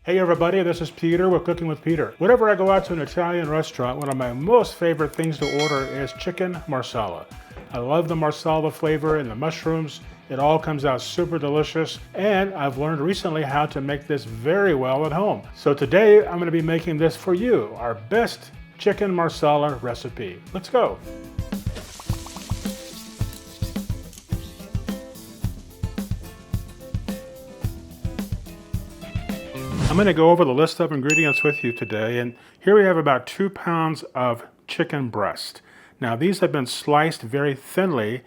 Hey everybody, this is Peter with Cooking with Peter. Whenever I go out to an Italian restaurant, one of my most favorite things to order is chicken marsala. I love the marsala flavor and the mushrooms. It all comes out super delicious, and I've learned recently how to make this very well at home. So today I'm going to be making this for you, our best chicken marsala recipe. Let's go. I'm going to go over the list of ingredients with you today, and here we have about 2 pounds of chicken breast. Now these have been sliced very thinly,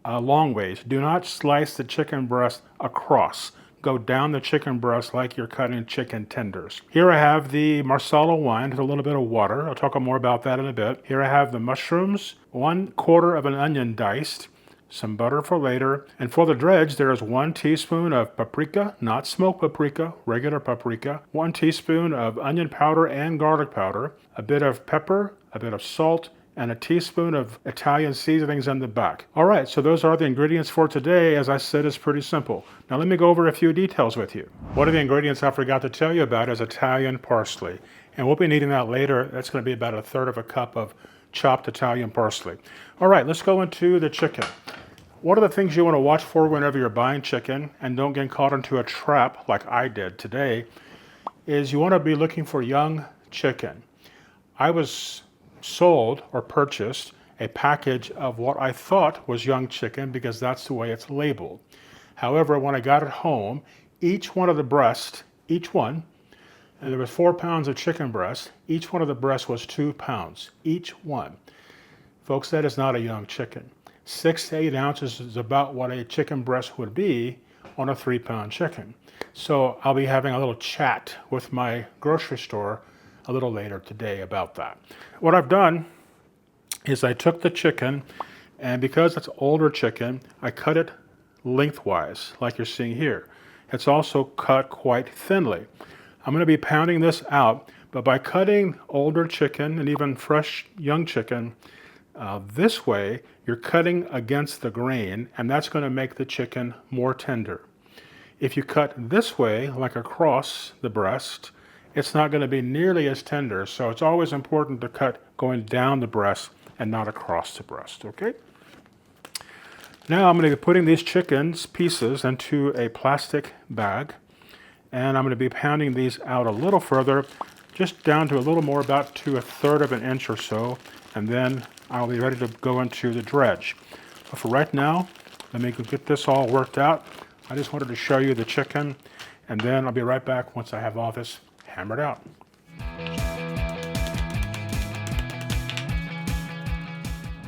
long ways. Do not slice the chicken breast across. Go down the chicken breast like you're cutting chicken tenders. Here I have the marsala wine with a little bit of water. I'll talk more about that in a bit. Here I have the mushrooms, 1/4 of an onion diced, some butter for later, and for the dredge there is 1 teaspoon of paprika, not smoked paprika, regular paprika, 1 teaspoon of onion powder and garlic powder, a bit of pepper, a bit of salt, and a teaspoon of Italian seasonings in the back. Alright, so those are the ingredients for today. As I said, it's pretty simple. Now let me go over a few details with you. One of the ingredients I forgot to tell you about is Italian parsley, and we'll be needing that later. That's going to be about 1/3 of a cup of chopped Italian parsley. Alright, let's go into the chicken. One of the things you want to watch for whenever you're buying chicken, and don't get caught into a trap like I did today, is you want to be looking for young chicken. I was sold or purchased a package of what I thought was young chicken because that's the way it's labeled. However, when I got it home, each one of the breasts, and there was 4 pounds of chicken breast, each one of the breasts was 2 pounds, each one. Folks, that is not a young chicken. 6 to 8 ounces is about what a chicken breast would be on a 3-pound chicken. So I'll be having a little chat with my grocery store a little later today about that. What I've done is I took the chicken, and because it's older chicken, I cut it lengthwise like you're seeing here. It's also cut quite thinly. I'm going to be pounding this out, but by cutting older chicken and even fresh young chicken this way, you're cutting against the grain, and that's going to make the chicken more tender. If you cut this way, like across the breast, it's not going to be nearly as tender, so it's always important to cut going down the breast and not across the breast, okay? Now I'm going to be putting these chickens pieces into a plastic bag, and I'm going to be pounding these out a little further, just down to a little more, about to 1/3 of an inch or so, and then I'll be ready to go into the dredge. But for right now, let me get this all worked out. I just wanted to show you the chicken, and then I'll be right back once I have all this hammered out.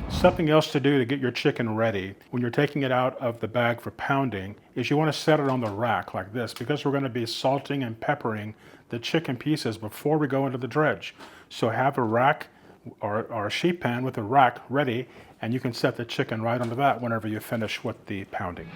Something else to do to get your chicken ready when you're taking it out of the bag for pounding is you want to set it on the rack like this, because we're going to be salting and peppering the chicken pieces before we go into the dredge. So have a rack or a sheet pan with a rack ready, and you can set the chicken right onto that whenever you finish with the pounding.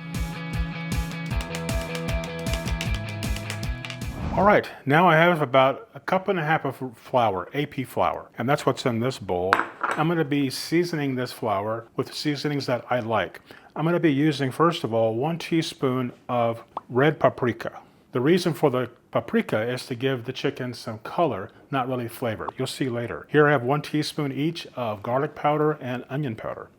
All right, now I have about 1.5 cups of flour, AP flour, and that's what's in this bowl. I'm going to be seasoning this flour with seasonings that I like. I'm going to be using, first of all, 1 teaspoon of red paprika. The reason for the paprika is to give the chicken some color, not really flavor. You'll see later. Here I have 1 teaspoon each of garlic powder and onion powder.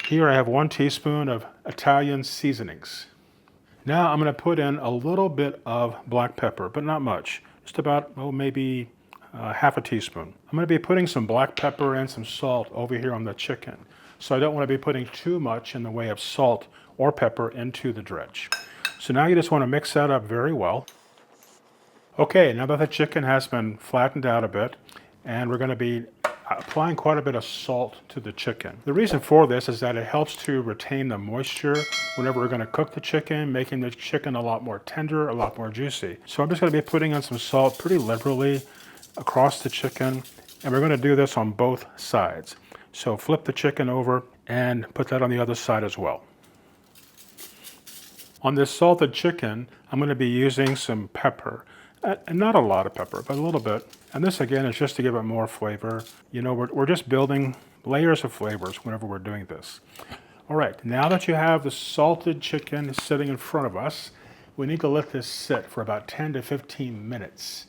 Here I have 1 teaspoon of Italian seasonings. Now I'm going to put in a little bit of black pepper, but not much. Just about, maybe half a teaspoon. I'm going to be putting some black pepper and some salt over here on the chicken. So I don't want to be putting too much in the way of salt or pepper into the dredge. So now you just want to mix that up very well. Okay, now that the chicken has been flattened out a bit, and we're going to be applying quite a bit of salt to the chicken. The reason for this is that it helps to retain the moisture whenever we're going to cook the chicken, making the chicken a lot more tender, a lot more juicy. So I'm just going to be putting in some salt pretty liberally across the chicken, and we're going to do this on both sides. So flip the chicken over and put that on the other side as well. On this salted chicken, I'm going to be using some pepper. And not a lot of pepper, but a little bit. And this again is just to give it more flavor. You know, we're just building layers of flavors whenever we're doing this. All right, now that you have the salted chicken sitting in front of us, we need to let this sit for about 10 to 15 minutes.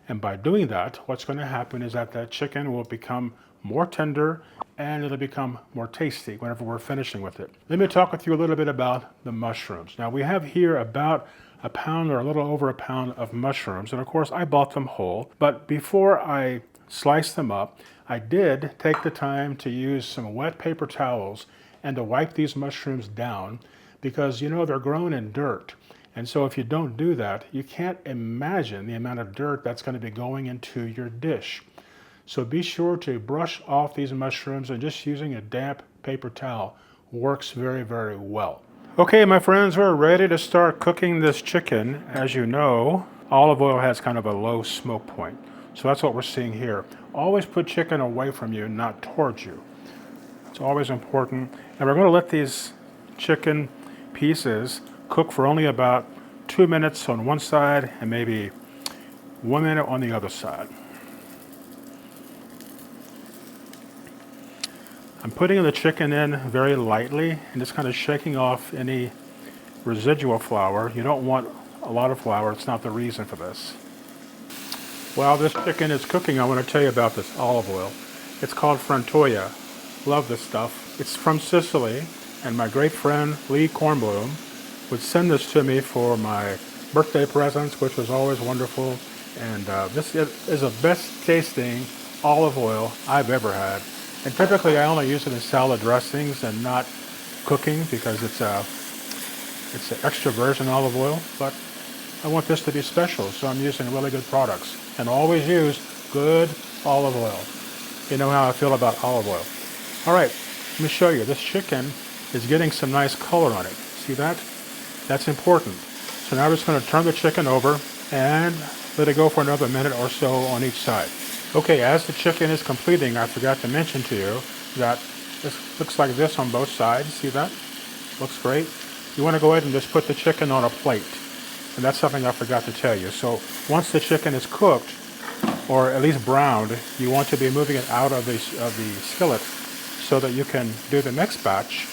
And by doing that, what's going to happen is that that chicken will become more tender and it'll become more tasty whenever we're finishing with it. Let me talk with you a little bit about the mushrooms. Now we have here about a pound or a little over a pound of mushrooms, and of course I bought them whole, but before I sliced them up, I did take the time to use some wet paper towels and to wipe these mushrooms down because, you know, they're grown in dirt. And so if you don't do that, you can't imagine the amount of dirt that's going to be going into your dish. So be sure to brush off these mushrooms, and just using a damp paper towel works very, very well. Okay, my friends, we're ready to start cooking this chicken. As you know, olive oil has kind of a low smoke point. So that's what we're seeing here. Always put chicken away from you, not towards you. It's always important. And we're going to let these chicken pieces cook for only about 2 minutes on one side and maybe 1 minute on the other side. I'm putting the chicken in very lightly and just kind of shaking off any residual flour. You don't want a lot of flour. It's not the reason for this. While this chicken is cooking, I want to tell you about this olive oil. It's called Frantoia. Love this stuff. It's from Sicily, and my great friend Lee Kornblum would send this to me for my birthday presents, which was always wonderful. And this is the best tasting olive oil I've ever had. And typically I only use it in salad dressings and not cooking because it's an extra virgin olive oil. But I want this to be special, so I'm using really good products. And always use good olive oil. You know how I feel about olive oil. All right, let me show you. This chicken is getting some nice color on it. See that? That's important. So now we're just going to turn the chicken over and let it go for another minute or so on each side. Okay, as the chicken is completing, I forgot to mention to you that this looks like this on both sides. See that? Looks great. You want to go ahead and just put the chicken on a plate. And that's something I forgot to tell you. So once the chicken is cooked, or at least browned, you want to be moving it out of the skillet so that you can do the next batch,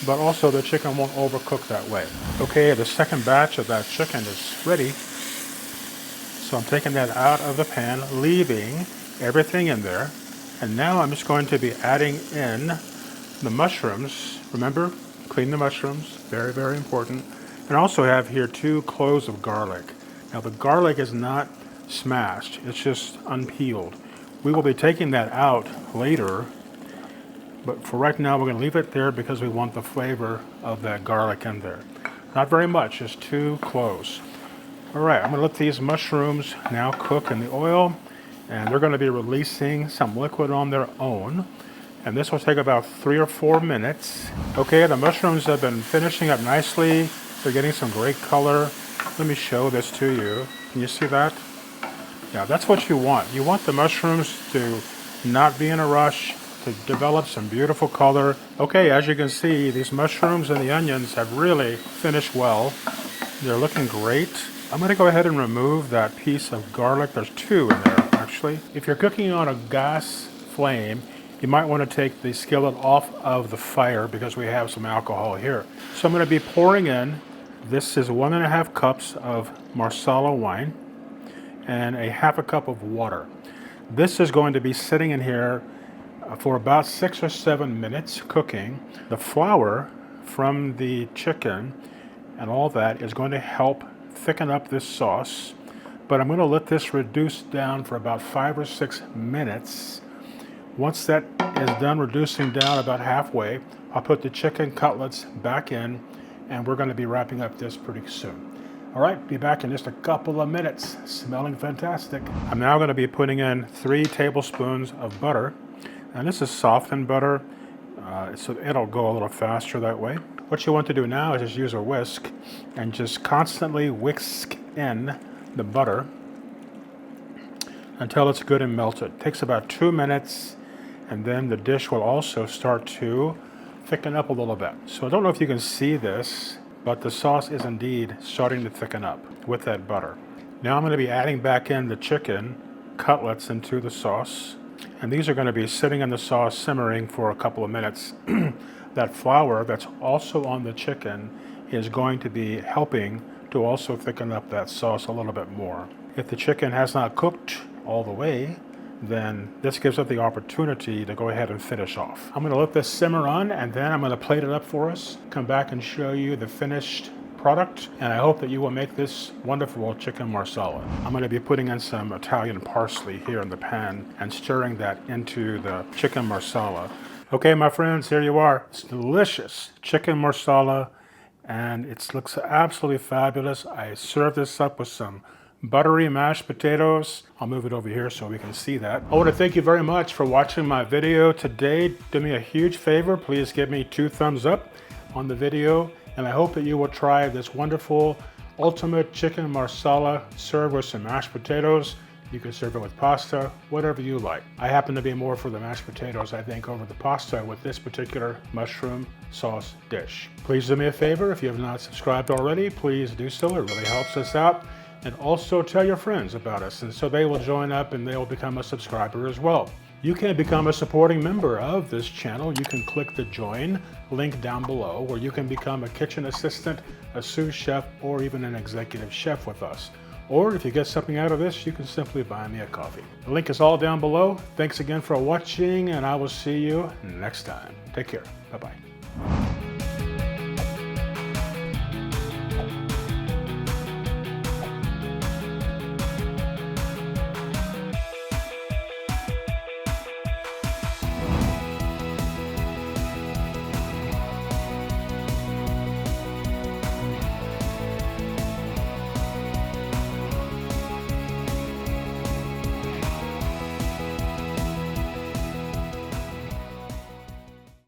but also the chicken won't overcook that way. Okay, the second batch of that chicken is ready. So I'm taking that out of the pan, leaving everything in there. And now I'm just going to be adding in the mushrooms. Remember, clean the mushrooms, very, very important. And also have here 2 cloves of garlic. Now the garlic is not smashed, it's just unpeeled. We will be taking that out later, but for right now we're going to leave it there because we want the flavor of that garlic in there. Not very much, just 2 cloves. All right, I'm going to let these mushrooms now cook in the oil, and they're going to be releasing some liquid on their own. And this will take about 3 or 4 minutes. Okay, the mushrooms have been finishing up nicely. They're getting some great color. Let me show this to you. Can you see that? Yeah, that's what you want. You want the mushrooms to not be in a rush, to develop some beautiful color. Okay, as you can see, these mushrooms and the onions have really finished well. They're looking great. I'm going to go ahead and remove that piece of garlic. There's 2 in there, actually. If you're cooking on a gas flame, you might want to take the skillet off of the fire because we have some alcohol here. So I'm going to be pouring in, this is 1.5 cups of Marsala wine and a 1/2 cup of water. This is going to be sitting in here for about 6 or 7 minutes cooking. The flour from the chicken and all that is going to help thicken up this sauce, but I'm going to let this reduce down for about 5 or 6 minutes. Once that is done reducing down about halfway, I'll put the chicken cutlets back in, and we're going to be wrapping up this pretty soon. All right, be back in just a couple of minutes. Smelling fantastic. I'm now going to be putting in 3 tablespoons of butter, and this is softened butter, so it'll go a little faster that way. What you want to do now is just use a whisk and just constantly whisk in the butter until it's good and melted. It takes about 2 minutes, and then the dish will also start to thicken up a little bit. So I don't know if you can see this, but the sauce is indeed starting to thicken up with that butter. Now I'm going to be adding back in the chicken cutlets into the sauce, and these are going to be sitting in the sauce simmering for a couple of minutes. That flour that's also on the chicken is going to be helping to also thicken up that sauce a little bit more. If the chicken has not cooked all the way, then this gives it the opportunity to go ahead and finish off. I'm going to let this simmer on, and then I'm going to plate it up for us, come back and show you the finished product, and I hope that you will make this wonderful chicken marsala. I'm going to be putting in some Italian parsley here in the pan and stirring that into the chicken marsala. Okay, my friends, here you are. It's delicious chicken marsala, and it looks absolutely fabulous. I served this up with some buttery mashed potatoes. I'll move it over here so we can see that. I want to thank you very much for watching my video today. Do me a huge favor. Please give me 2 thumbs up on the video. And I hope that you will try this wonderful ultimate chicken marsala served with some mashed potatoes. You can serve it with pasta, whatever you like. I happen to be more for the mashed potatoes, I think, over the pasta with this particular mushroom sauce dish. Please do me a favor. If you have not subscribed already, please do so. It really helps us out. And also tell your friends about us, and so they will join up and they will become a subscriber as well. You can become a supporting member of this channel. You can click the join link down below, where you can become a kitchen assistant, a sous chef, or even an executive chef with us. Or if you get something out of this, you can simply buy me a coffee. The link is all down below. Thanks again for watching, and I will see you next time. Take care. Bye-bye.